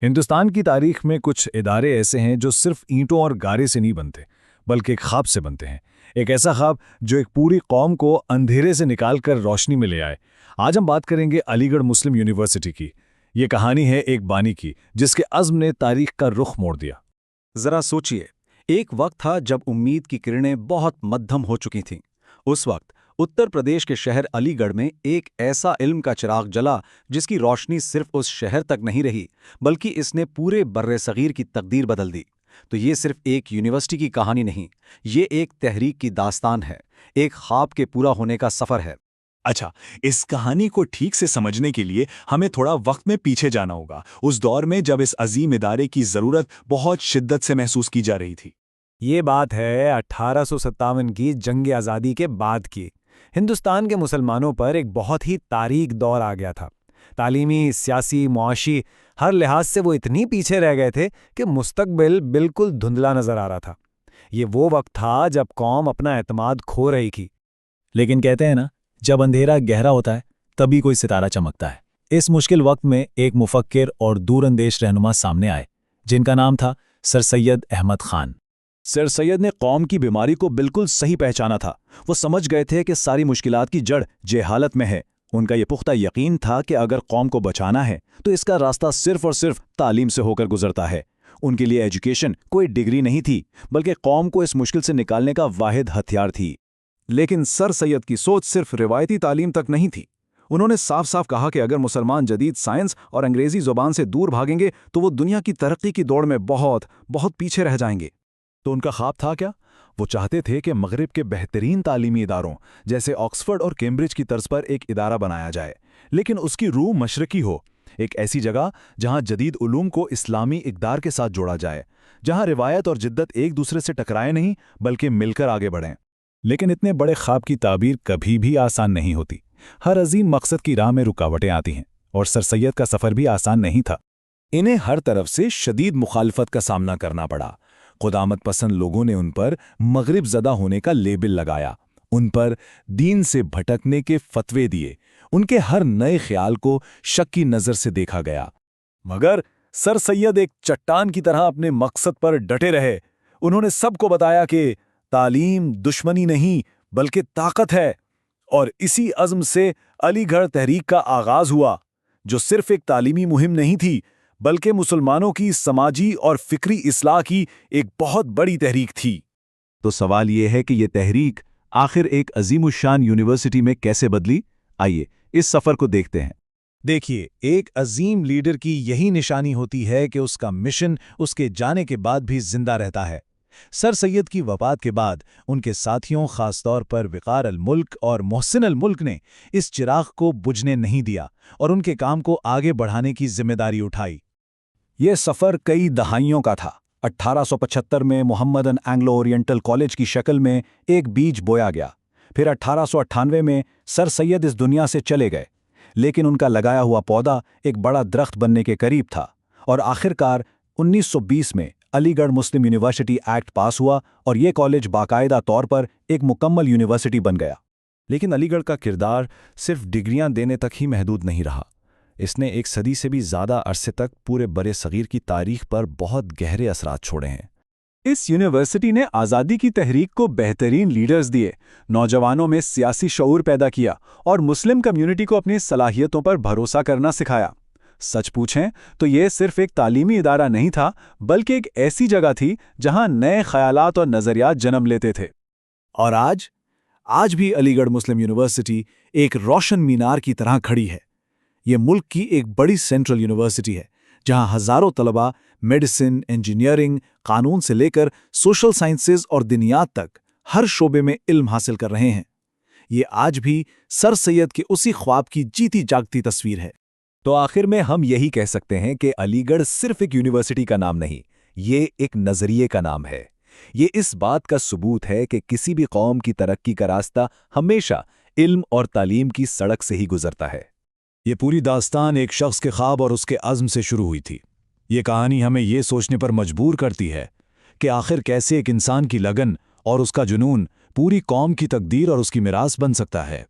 ہندوستان کی تاریخ میں کچھ ادارے ایسے ہیں جو صرف اینٹوں اور گارے سے نہیں بنتے بلکہ ایک خواب سے بنتے ہیں۔ ایک ایسا خواب جو ایک پوری قوم کو اندھیرے سے نکال کر روشنی میں لے آئے۔ آج ہم بات کریں گے علی گڑھ مسلم یونیورسٹی کی۔ یہ کہانی ہے ایک بانی کی جس کے عزم نے تاریخ کا رخ موڑ دیا۔ ذرا سوچئے، ایک وقت تھا جب امید کی کرنیں بہت مدھم ہو چکی تھیں۔ اس وقت اتر پردیش کے شہر علی گڑھ میں ایک ایسا علم کا چراغ جلا جس کی روشنی صرف اس شہر تک نہیں رہی بلکہ اس نے پورے بر صغیر کی تقدیر بدل دی۔ تو یہ صرف ایک یونیورسٹی کی کہانی نہیں، یہ ایک تحریک کی داستان ہے، ایک خواب کے پورا ہونے کا سفر ہے۔ اچھا، اس کہانی کو ٹھیک سے سمجھنے کے لیے ہمیں تھوڑا وقت میں پیچھے جانا ہوگا، اس دور میں جب اس عظیم ادارے کی ضرورت بہت شدت سے محسوس کی جا رہی تھی۔ یہ بات ہے 1857 کی جنگ آزادی کے بعد کی۔ ہندوستان کے مسلمانوں پر ایک بہت ہی تاریک دور آ گیا تھا۔ تعلیمی، سیاسی، معاشی ہر لحاظ سے وہ اتنی پیچھے رہ گئے تھے کہ مستقبل بالکل دھندلا نظر آ رہا تھا۔ یہ وہ وقت تھا جب قوم اپنا اعتماد کھو رہی تھی۔ لیکن کہتے ہیں نا، جب اندھیرا گہرا ہوتا ہے تبھی کوئی ستارہ چمکتا ہے۔ اس مشکل وقت میں ایک مفکر اور دور اندیش رہنما سامنے آئے جن کا نام تھا سر سید احمد خان۔ سر سید نے قوم کی بیماری کو بالکل صحیح پہچانا تھا۔ وہ سمجھ گئے تھے کہ ساری مشکلات کی جڑ جہالت میں ہے۔ ان کا یہ پختہ یقین تھا کہ اگر قوم کو بچانا ہے تو اس کا راستہ صرف اور صرف تعلیم سے ہو کر گزرتا ہے۔ ان کے لیے ایجوکیشن کوئی ڈگری نہیں تھی بلکہ قوم کو اس مشکل سے نکالنے کا واحد ہتھیار تھی۔ لیکن سر سید کی سوچ صرف روایتی تعلیم تک نہیں تھی۔ انہوں نے صاف صاف کہا کہ اگر مسلمان جدید سائنس اور انگریزی زبان سے دور بھاگیں گے تو وہ دنیا کی ترقی کی دوڑ میں بہت پیچھے رہ جائیں گے۔ تو ان کا خواب تھا کیا؟ وہ چاہتے تھے کہ مغرب کے بہترین تعلیمی اداروں جیسے آکسفورڈ اور کیمبرج کی طرز پر ایک ادارہ بنایا جائے، لیکن اس کی روح مشرقی ہو، ایک ایسی جگہ جہاں جدید علوم کو اسلامی اقدار کے ساتھ جوڑا جائے، جہاں روایت اور جدت ایک دوسرے سے ٹکرائے نہیں بلکہ مل کر آگے بڑھیں۔ لیکن اتنے بڑے خواب کی تعبیر کبھی بھی آسان نہیں ہوتی۔ ہر عظیم مقصد کی راہ میں رکاوٹیں آتی ہیں، اور سر سید کا سفر بھی آسان نہیں تھا۔ انہیں ہر طرف سے شدید مخالفت کا سامنا کرنا پڑا۔ قدامت پسند لوگوں نے ان پر مغرب زدہ ہونے کا لیبل لگایا، ان پر دین سے بھٹکنے کے فتوے دیے، ان کے ہر نئے خیال کو شک کی نظر سے دیکھا گیا۔ مگر سر سید ایک چٹان کی طرح اپنے مقصد پر ڈٹے رہے۔ انہوں نے سب کو بتایا کہ تعلیم دشمنی نہیں بلکہ طاقت ہے، اور اسی عزم سے علی گڑھ تحریک کا آغاز ہوا، جو صرف ایک تعلیمی مہم نہیں تھی بلکہ مسلمانوں کی سماجی اور فکری اصلاح کی ایک بہت بڑی تحریک تھی۔ تو سوال یہ ہے کہ یہ تحریک آخر ایک عظیم الشان یونیورسٹی میں کیسے بدلی؟ آئیے اس سفر کو دیکھتے ہیں۔ دیکھیے، ایک عظیم لیڈر کی یہی نشانی ہوتی ہے کہ اس کا مشن اس کے جانے کے بعد بھی زندہ رہتا ہے۔ سر سید کی وفات کے بعد ان کے ساتھیوں، خاص طور پر وقار الملک اور محسن الملک نے اس چراغ کو بجھنے نہیں دیا اور ان کے کام کو آگے بڑھانے کی ذمہ داری اٹھائی۔ یہ سفر کئی دہائیوں کا تھا۔ 1875 میں محمدن اینگلو اورینٹل کالج کی شکل میں ایک بیج بویا گیا۔ پھر 1898 میں سر سید اس دنیا سے چلے گئے، لیکن ان کا لگایا ہوا پودا ایک بڑا درخت بننے کے قریب تھا، اور آخرکار 1920 میں علی گڑھ مسلم یونیورسٹی ایکٹ پاس ہوا اور یہ کالج باقاعدہ طور پر ایک مکمل یونیورسٹی بن گیا۔ لیکن علی گڑھ کا کردار صرف ڈگریاں دینے تک ہی محدود نہیں رہا۔ اس نے ایک صدی سے بھی زیادہ عرصے تک پورے برِ صغیر کی تاریخ پر بہت گہرے اثرات چھوڑے ہیں۔ اس یونیورسٹی نے آزادی کی تحریک کو بہترین لیڈرز دیے، نوجوانوں میں سیاسی شعور پیدا کیا اور مسلم کمیونٹی کو اپنی صلاحیتوں پر بھروسہ کرنا سکھایا۔ سچ پوچھیں تو یہ صرف ایک تعلیمی ادارہ نہیں تھا بلکہ ایک ایسی جگہ تھی جہاں نئے خیالات اور نظریات جنم لیتے تھے۔ اور آج بھی علی گڑھ مسلم یونیورسٹی ایک روشن مینار کی طرح کھڑی ہے۔ یہ ملک کی ایک بڑی سینٹرل یونیورسٹی ہے جہاں ہزاروں طلباء میڈیسن، انجینئرنگ، قانون سے لے کر سوشل سائنسز اور دنیات تک ہر شعبے میں علم حاصل کر رہے ہیں۔ یہ آج بھی سر سید کے اسی خواب کی جیتی جاگتی تصویر ہے۔ تو آخر میں ہم یہی کہہ سکتے ہیں کہ علی گڑھ صرف ایک یونیورسٹی کا نام نہیں، یہ ایک نظریے کا نام ہے۔ یہ اس بات کا ثبوت ہے کہ کسی بھی قوم کی ترقی کا راستہ ہمیشہ علم اور تعلیم کی سڑک سے ہی گزرتا ہے۔ یہ پوری داستان ایک شخص کے خواب اور اس کے عزم سے شروع ہوئی تھی۔ یہ کہانی ہمیں یہ سوچنے پر مجبور کرتی ہے کہ آخر کیسے ایک انسان کی لگن اور اس کا جنون پوری قوم کی تقدیر اور اس کی میراث بن سکتا ہے۔